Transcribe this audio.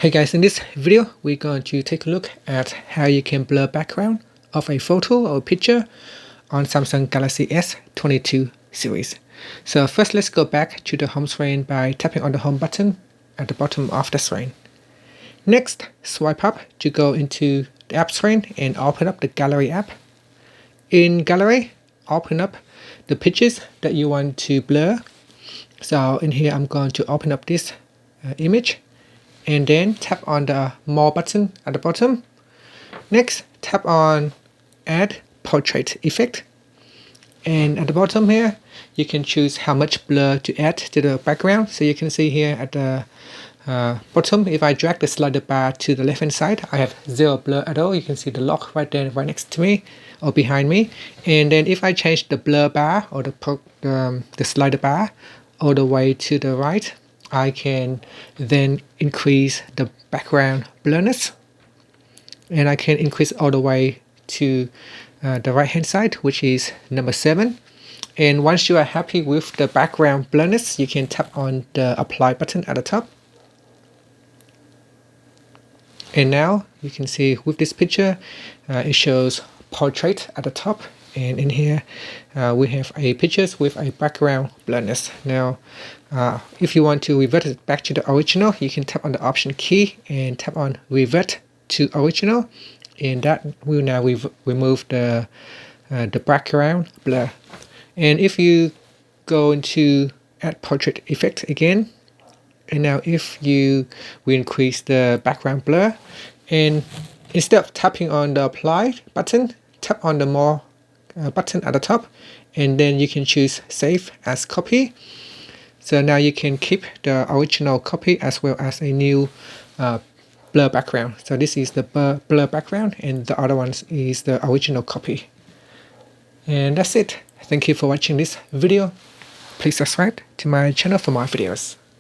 Hey guys, in this video we're going to take a look at how you can blur background of a photo or picture on Samsung Galaxy S22 series. So first let's go back to the home screen by tapping on the home button at the bottom of the screen. Next, swipe up to go into the app screen and open up the Gallery app. In Gallery, open up the pictures that you want to blur. So in here I'm going to open up this image. And then tap on the More button at the bottom. Next, tap on Add Portrait Effect. And at the bottom here, you can choose how much blur to add to the background. So you can see here at the bottom, if I drag the slider bar to the left hand side, I have zero blur at all. You can see the lock right there, right next to me or behind me. And then if I change the blur bar or the slider bar all the way to the right, I can then increase the background blurriness, and I can increase all the way to the right hand side, which is number 7. And once you are happy with the background blurriness, you can tap on the apply button at the top. And now you can see with this picture, it shows portrait at the top. And in here, we have a pictures with a background blurriness. Now, if you want to revert it back to the original, you can tap on the Option key and tap on Revert to Original, and that will now remove the background blur. And if you go into Add Portrait Effect again, and now if you will increase the background blur, and instead of tapping on the Apply button, tap on the More button at the top, and then you can choose Save as Copy. So now you can keep the original copy as well as a new blur background. So this is the blur background, and the other one is the original copy. And that's it. Thank you for watching this video. Please subscribe to my channel for more videos.